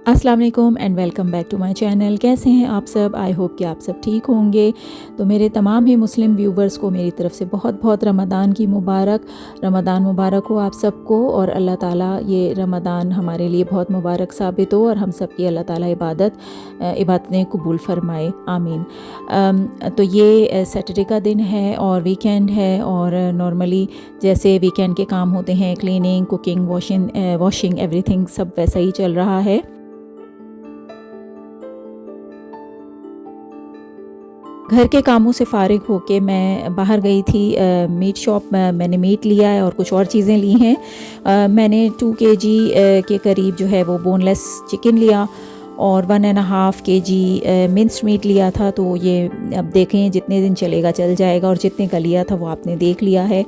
अस्सलाम वालेकुम and welcome back to my channel. कैसे हैं आप सब? आई होप कि आप सब ठीक होंगे। तो मेरे तमाम ही मुस्लिम व्यूवर्स को मेरी तरफ़ से बहुत बहुत रमज़ान की रमज़ान मुबारक हो आप सबको। और अल्लाह ताला ये रमज़ान हमारे लिए बहुत मुबारक साबित हो और हम सब की अल्लाह ताला इबादतें कबूल फ़रमाए, आमीन। तो ये सैटरडे का दिन है और वीकेंड है, और नॉर्मली जैसे वीकेंड के काम होते हैं, क्लीनिंग, कुकिंग, वॉशिंग एवरीथिंग सब वैसा ही चल रहा है। घर के कामों से फ़ारिग होके मैं बाहर गई थी मीट शॉप। मैंने मीट लिया है और कुछ और चीज़ें ली हैं। मैंने 2 केजी के करीब जो है वो बोनलेस चिकन लिया और 1.5 केजी मिन्स्ड मीट लिया था। तो ये अब देखें जितने दिन चलेगा चल जाएगा, और जितने का लिया था वो आपने देख लिया है।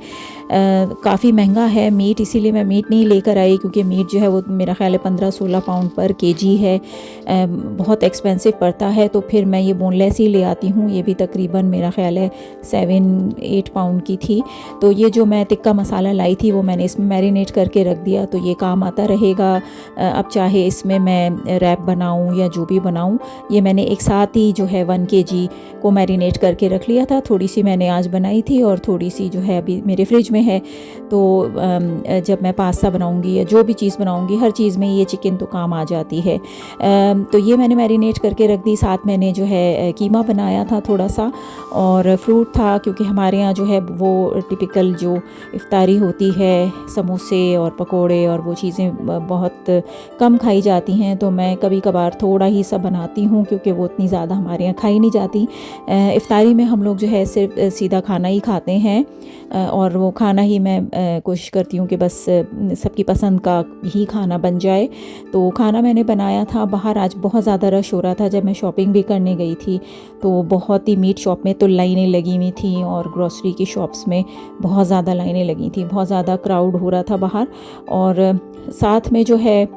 काफ़ी महंगा है मीट, इसीलिए मैं मीट नहीं लेकर आई, क्योंकि मीट जो है वो मेरा ख़्याल है 15-16 पाउंड पर केजी है। बहुत एक्सपेंसिव पड़ता है। तो फिर मैं ये बोनलेस ही ले आती हूँ। ये भी तकरीबन मेरा ख़्याल है 7-8 पाउंड की थी। तो ये जो मैं टिक्का मसाला लाई थी वो मैंने इसमें मैरिनेट करके रख दिया, तो ये काम आता रहेगा। अब चाहे इसमें मैं रैप बनाऊँ या जो भी बनाऊँ, ये मैंने एक साथ ही जो है 1 केजी को मैरिनेट करके रख लिया था। थोड़ी सी मैंने आज बनाई थी और थोड़ी सी जो है अभी मेरे फ्रिज में है। तो जब मैं पास्ता बनाऊँगी या जो भी चीज़ बनाऊँगी, हर चीज़ में ये चिकन तो काम आ जाती है। तो ये मैंने मैरिनेट करके रख दी। साथ मैंने जो है कीमा बनाया था थोड़ा सा, और फ्रूट था, क्योंकि हमारे यहाँ जो है वो टिपिकल जो इफ्तारी होती है, समोसे और पकोड़े और वो चीज़ें बहुत कम खाई जाती हैं। तो मैं कभी कभार थोड़ा ही सा बनाती हूँ, क्योंकि वो इतनी ज़्यादा हमारे यहाँ खाई नहीं जाती। इफ्तारी में हम लोग जो है सिर्फ सीधा खाना ही खाते हैं, और वो खाना ही मैं कोशिश करती हूँ कि बस सबकी पसंद का ही खाना बन जाए। तो खाना मैंने बनाया था। बाहर आज बहुत ज़्यादा रश हो रहा था। जब मैं शॉपिंग भी करने गई थी तो बहुत ही मीट शॉप में तो लाइनें लगी हुई थी, और ग्रॉसरी की शॉप्स में बहुत ज़्यादा लाइनें लगी थी। बहुत ज़्यादा क्राउड हो रहा था बाहर। और साथ में जो है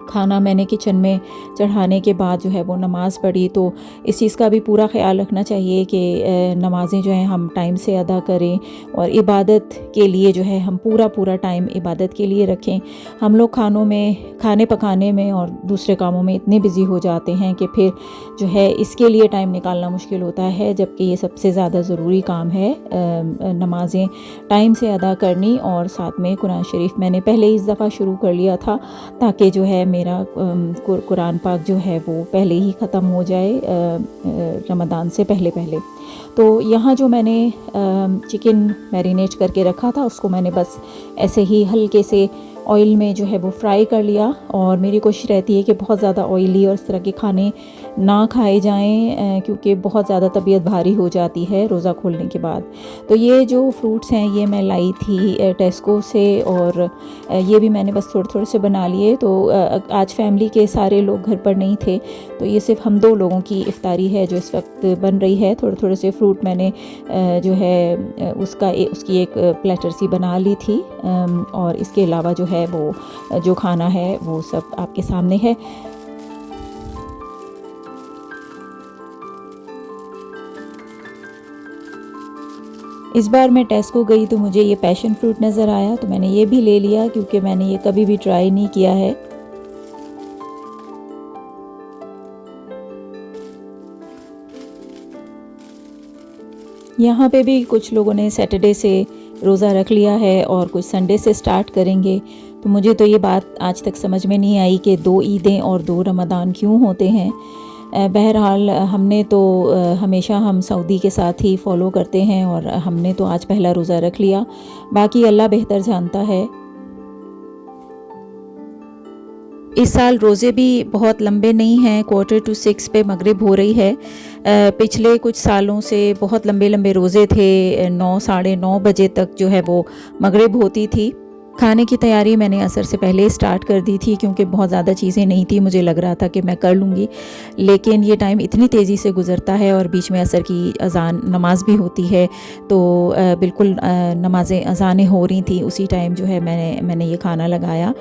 खाना मैंने किचन में चढ़ाने के बाद जो है वो नमाज़ पढ़ी। तो इस चीज़ का भी पूरा ख़्याल रखना चाहिए कि नमाज़ें जो हैं हम टाइम से अदा करें, और इबादत के लिए जो है हम पूरा टाइम इबादत के लिए रखें। हम लोग खाने पकाने में और दूसरे कामों में इतने बिज़ी हो जाते हैं कि फिर जो है इसके लिए टाइम निकालना मुश्किल होता है, जबकि ये सबसे ज़्यादा ज़रूरी काम है नमाज़ें टाइम से अदा करनी। और साथ में कुरान शरीफ मैंने पहले इस दफ़ा शुरू कर लिया था, ताकि जो है मेरा कुरान पाक जो है वो पहले ही ख़त्म हो जाए रमज़ान से पहले। तो यहाँ जो मैंने चिकन मैरिनेट करके रखा था उसको मैंने बस ऐसे ही हल्के से ऑयल में जो है वो फ्राई कर लिया। और मेरी कोशिश रहती है कि बहुत ज़्यादा ऑयली और इस तरह के खाने ना खाए जाएं, क्योंकि बहुत ज़्यादा तबीयत भारी हो जाती है रोज़ा खोलने के बाद। तो ये जो फ्रूट्स हैं ये मैं लाई थी टेस्को से, और ये भी मैंने बस थोड़े से बना लिए। तो आज फैमिली के सारे लोग घर पर नहीं थे, तो ये सिर्फ हम 2 लोगों की इफ्तारी है जो इस वक्त बन रही है। थोड़े से फ्रूट मैंने जो है उसकी एक प्लेटर सी बना ली थी। और इसके अलावा जो है वो जो खाना है वो सब आपके सामने है। इस बार मैं टेस्को गई तो मुझे ये पैशन फ्रूट नज़र आया, तो मैंने ये भी ले लिया, क्योंकि मैंने ये कभी भी ट्राई नहीं किया है। यहाँ पे भी कुछ लोगों ने सैटरडे से रोज़ा रख लिया है और कुछ संडे से स्टार्ट करेंगे। तो मुझे तो ये बात आज तक समझ में नहीं आई कि 2 ईदें और 2 रमज़ान क्यों होते हैं। बहरहाल हमने तो हमेशा हम सऊदी के साथ ही फॉलो करते हैं, और हमने तो आज पहला रोज़ा रख लिया। बाकी अल्लाह बेहतर जानता है। इस साल रोज़े भी बहुत लंबे नहीं हैं। 5:45 पे मगरिब हो रही है। पिछले कुछ सालों से बहुत लंबे रोज़े थे। 9 साढ़े 9 बजे तक जो है वो मगरिब होती थी। खाने की तैयारी मैंने असर से पहले स्टार्ट कर दी थी, क्योंकि बहुत ज़्यादा चीज़ें नहीं थी। मुझे लग रहा था कि मैं कर लूँगी, लेकिन ये टाइम इतनी तेज़ी से गुज़रता है, और बीच में असर की अज़ान नमाज भी होती है। तो बिल्कुल नमाज़ें अज़ानें हो रही थी उसी टाइम जो है मैंने ये खाना लगाया।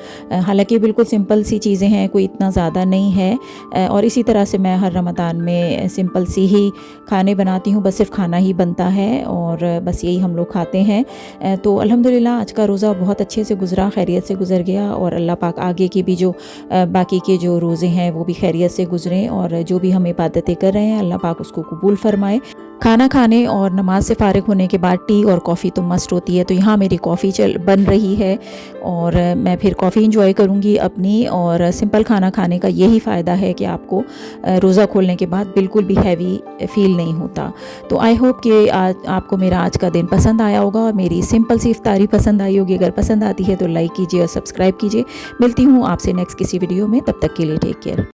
हालांकि बिल्कुल सिंपल सी चीज़ें हैं, कोई इतना ज़्यादा नहीं है। और इसी तरह से मैं हर रमज़ान में सिंपल सी ही खाने बनाती हूँ। बस सिर्फ खाना ही बनता है और बस यही हम लोग खाते हैं। तो अल्हम्दुलिल्लाह आज का रोज़ा बहुत अच्छे अच्छे से गुज़रा, खैरियत से गुज़र गया और अल्लाह पाक आगे की भी जो बाकी के जो रोज़े हैं वो भी खैरियत से गुज़रें और जो भी हम इबादतें कर रहे हैं अल्लाह पाक उसको कबूल फ़रमाए। खाना खाने और नमाज से फ़ारिग होने के बाद टी और कॉफ़ी तो मस्ट होती है, तो यहाँ मेरी कॉफ़ी बन रही है और मैं फिर कॉफ़ी इंजॉय करूँगी अपनी। और सिंपल खाना खाने का यही फ़ायदा है कि आपको रोज़ा खोलने के बाद बिल्कुल भी हैवी फ़ील नहीं होता। तो आई होप कि आज आपको मेरा आज का दिन पसंद आया होगा और मेरी सिंपल सी इफ्तारी पसंद आई होगी। अगर पसंद आती है तो लाइक कीजिए और सब्सक्राइब कीजिए। मिलती हूँ आपसे नेक्स्ट किसी वीडियो में, तब तक के लिए टेक केयर।